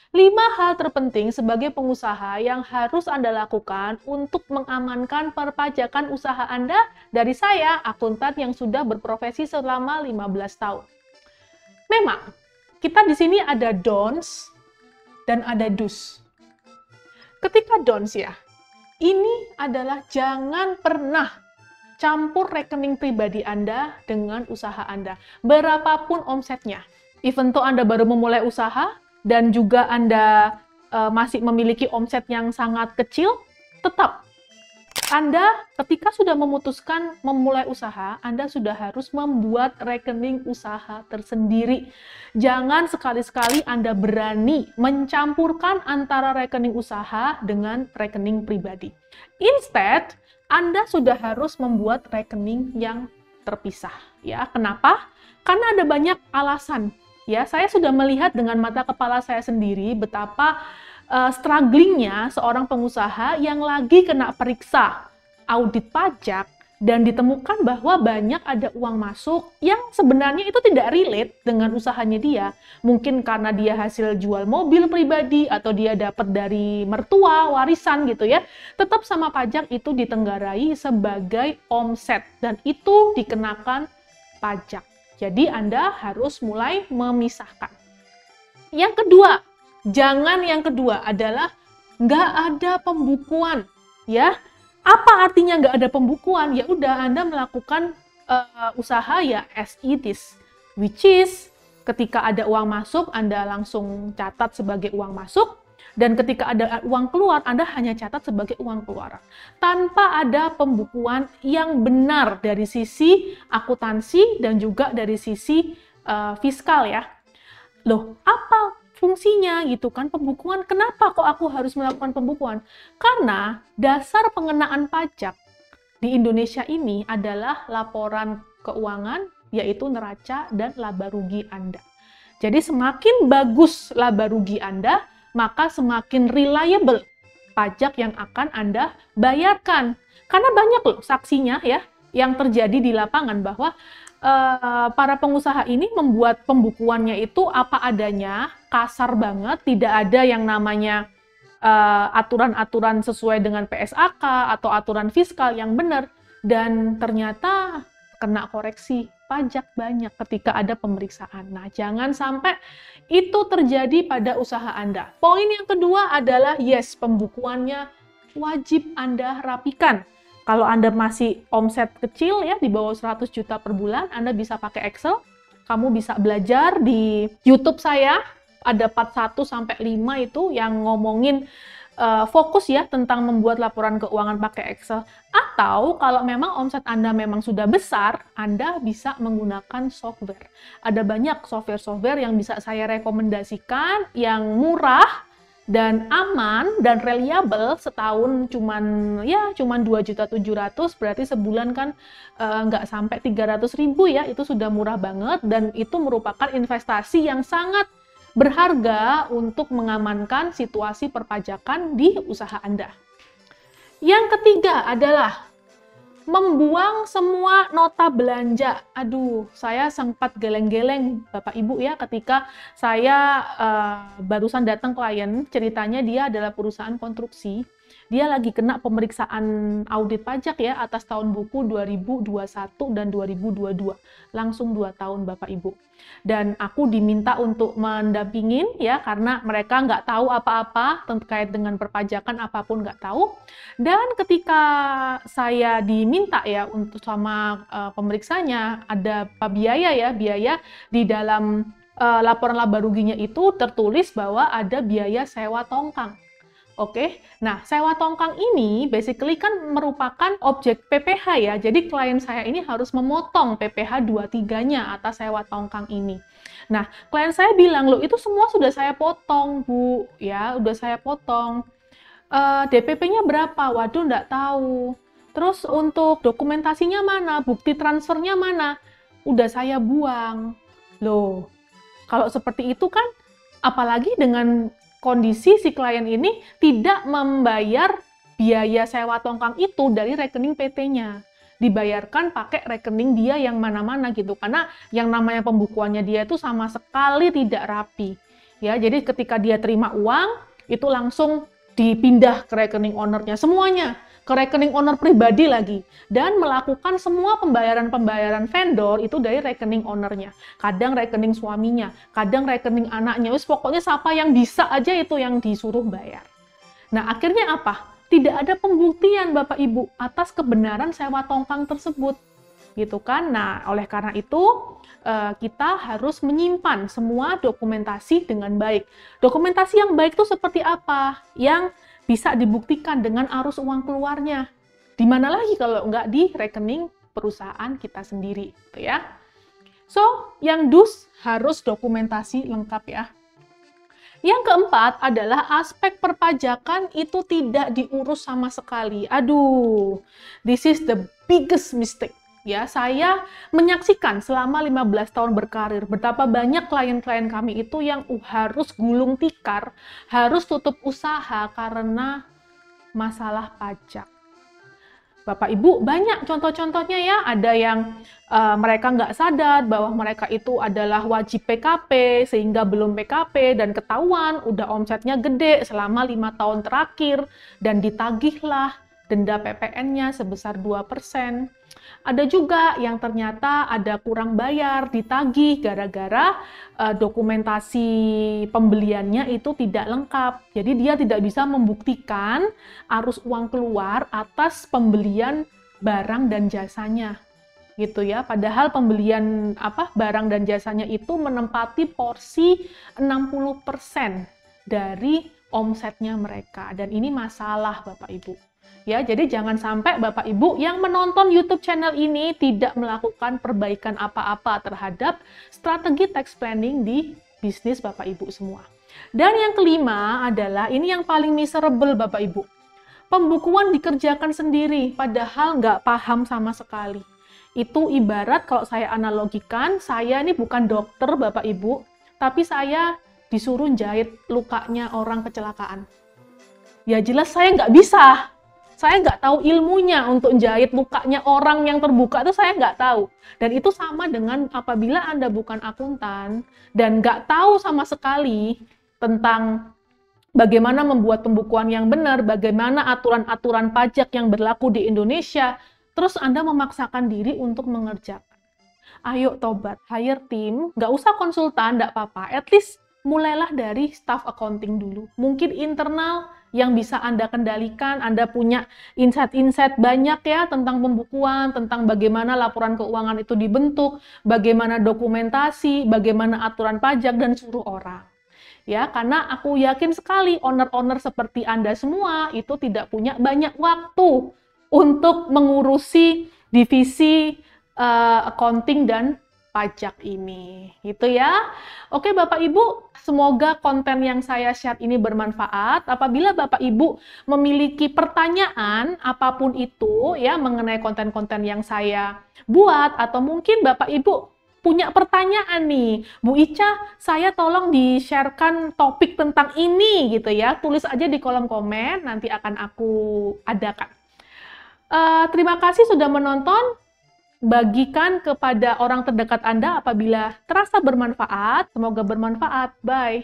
5 hal terpenting sebagai pengusaha yang harus Anda lakukan untuk mengamankan perpajakan usaha Anda dari saya, akuntan yang sudah berprofesi selama 15 tahun. Memang, kita di sini ada don'ts dan ada do's. Ketika don'ts ya, ini adalah jangan pernah campur rekening pribadi Anda dengan usaha Anda, berapapun omsetnya. Even though Anda baru memulai usaha, dan juga Anda masih memiliki omset yang sangat kecil, tetap Anda ketika sudah memutuskan memulai usaha, Anda sudah harus membuat rekening usaha tersendiri. Jangan sekali-sekali Anda berani mencampurkan antara rekening usaha dengan rekening pribadi. Instead, Anda sudah harus membuat rekening yang terpisah. Ya, kenapa? Karena ada banyak alasan. Ya, saya sudah melihat dengan mata kepala saya sendiri betapa strugglingnya seorang pengusaha yang lagi kena periksa audit pajak dan ditemukan bahwa banyak ada uang masuk yang sebenarnya itu tidak relate dengan usahanya dia. Mungkin karena dia hasil jual mobil pribadi atau dia dapat dari mertua, warisan gitu ya. Tetap sama pajak itu ditenggarai sebagai omset dan itu dikenakan pajak. Jadi Anda harus mulai memisahkan. Yang kedua adalah nggak ada pembukuan, ya. Apa artinya nggak ada pembukuan? Ya udah Anda melakukan usaha ya as it is, which is ketika ada uang masuk Anda langsung catat sebagai uang masuk. Dan ketika ada uang keluar, Anda hanya catat sebagai uang keluaran. Tanpa ada pembukuan yang benar dari sisi akuntansi dan juga dari sisi fiskal ya. Loh, apa fungsinya gitu kan pembukuan? Kenapa kok aku harus melakukan pembukuan? Karena dasar pengenaan pajak di Indonesia ini adalah laporan keuangan, yaitu neraca dan laba rugi Anda. Jadi semakin bagus laba rugi Anda, maka semakin reliable pajak yang akan Anda bayarkan. Karena banyak loh saksinya ya, yang terjadi di lapangan bahwa para pengusaha ini membuat pembukuannya itu apa adanya, kasar banget, tidak ada yang namanya aturan-aturan sesuai dengan PSAK atau aturan fiskal yang benar, dan ternyata kena koreksi pajak banyak ketika ada pemeriksaan. Nah, jangan sampai itu terjadi pada usaha Anda. Poin yang kedua adalah yes, pembukuannya wajib Anda rapikan. Kalau Anda masih omset kecil ya, di bawah 100 juta per bulan, Anda bisa pakai Excel. Kamu bisa belajar di YouTube saya, ada part 1 sampai 5 itu yang ngomongin fokus ya tentang membuat laporan keuangan pakai Excel. Atau kalau memang omset Anda memang sudah besar, Anda bisa menggunakan software. Ada banyak software-software yang bisa saya rekomendasikan yang murah dan aman dan reliable, setahun cuman 2.700.000, berarti sebulan kan nggak sampai 300.000 ya, itu sudah murah banget dan itu merupakan investasi yang sangat berharga untuk mengamankan situasi perpajakan di usaha Anda. Yang ketiga adalah membuang semua nota belanja. Aduh, saya sempat geleng-geleng Bapak Ibu ya ketika saya barusan datang klien, ceritanya dia adalah perusahaan konstruksi. Dia lagi kena pemeriksaan audit pajak ya atas tahun buku 2021 dan 2022. Langsung 2 tahun Bapak Ibu. Dan aku diminta untuk mendampingin ya karena mereka nggak tahu apa-apa terkait dengan perpajakan, apapun nggak tahu. Dan ketika saya diminta ya untuk sama pemeriksanya ada biaya di dalam laporan laba ruginya itu tertulis bahwa ada biaya sewa tongkang. Oke, nah sewa tongkang ini basically kan merupakan objek PPh ya, jadi klien saya ini harus memotong PPh 2/3-nya atas sewa tongkang ini. Nah, klien saya bilang, loh itu semua sudah saya potong Bu, ya udah saya potong. DPP-nya berapa? Waduh, nggak tahu. Terus untuk dokumentasinya mana? Bukti transfernya mana? Udah saya buang. Loh, kalau seperti itu kan, apalagi dengan kondisi si klien ini tidak membayar biaya sewa tongkang itu dari rekening PT-nya. Dibayarkan pakai rekening dia yang mana-mana gitu. Karena yang namanya pembukuannya dia itu sama sekali tidak rapi. Ya, jadi ketika dia terima uang, itu langsung dipindah ke rekening ownernya semuanya, ke rekening owner pribadi lagi, dan melakukan semua pembayaran-pembayaran vendor itu dari rekening ownernya. Kadang rekening suaminya, kadang rekening anaknya, wis pokoknya siapa yang bisa aja itu yang disuruh bayar. Nah, akhirnya apa? Tidak ada pembuktian Bapak Ibu atas kebenaran sewa tongkang tersebut. Gitu kan? Nah, oleh karena itu kita harus menyimpan semua dokumentasi dengan baik. Dokumentasi yang baik itu seperti apa? Yang bisa dibuktikan dengan arus uang keluarnya. Di mana lagi kalau nggak di rekening perusahaan kita sendiri, gitu ya. So, yang dus harus dokumentasi lengkap ya. Yang keempat adalah aspek perpajakan itu tidak diurus sama sekali. Aduh, this is the biggest mistake. Ya, saya menyaksikan selama 15 tahun berkarir betapa banyak klien-klien kami itu yang harus gulung tikar, harus tutup usaha karena masalah pajak. Bapak Ibu banyak contoh-contohnya ya, ada yang mereka nggak sadar bahwa mereka itu adalah wajib PKP sehingga belum PKP dan ketahuan udah omsetnya gede selama 5 tahun terakhir dan ditagihlah denda PPN-nya sebesar 2%. Ada juga yang ternyata ada kurang bayar, ditagih gara-gara dokumentasi pembeliannya itu tidak lengkap. Jadi dia tidak bisa membuktikan arus uang keluar atas pembelian barang dan jasanya. Gitu ya. Padahal pembelian barang dan jasanya itu menempati porsi 60% dari omsetnya mereka. Dan ini masalah Bapak Ibu. Ya, jadi jangan sampai Bapak Ibu yang menonton YouTube channel ini tidak melakukan perbaikan apa-apa terhadap strategi tax planning di bisnis Bapak Ibu semua. Dan yang kelima adalah ini yang paling miserable Bapak Ibu. Pembukuan dikerjakan sendiri padahal nggak paham sama sekali. Itu ibarat kalau saya analogikan, saya ini bukan dokter Bapak Ibu, tapi saya disuruh jahit lukanya orang kecelakaan. Ya jelas saya nggak bisa. Saya nggak tahu ilmunya untuk jahit lukanya orang yang terbuka itu saya nggak tahu. Dan itu sama dengan apabila Anda bukan akuntan dan nggak tahu sama sekali tentang bagaimana membuat pembukuan yang benar, bagaimana aturan-aturan pajak yang berlaku di Indonesia, terus Anda memaksakan diri untuk mengerjakan. Ayo tobat, hire tim, nggak usah konsultan, nggak apa-apa. At least mulailah dari staff accounting dulu. Mungkin internal yang bisa Anda kendalikan, Anda punya insight-insight banyak ya tentang pembukuan, tentang bagaimana laporan keuangan itu dibentuk, bagaimana dokumentasi, bagaimana aturan pajak, dan suruh orang. Ya, karena aku yakin sekali owner-owner seperti Anda semua itu tidak punya banyak waktu untuk mengurusi divisi accounting dan pajak ini, gitu ya. Oke Bapak Ibu, semoga konten yang saya share ini bermanfaat. Apabila Bapak Ibu memiliki pertanyaan apapun itu ya mengenai konten-konten yang saya buat, atau mungkin Bapak Ibu punya pertanyaan nih, Bu Ica, saya tolong di-sharekan topik tentang ini gitu ya, tulis aja di kolom komen, nanti akan aku adakan. Terima kasih sudah menonton. Bagikan kepada orang terdekat Anda apabila terasa bermanfaat. Semoga bermanfaat. Bye.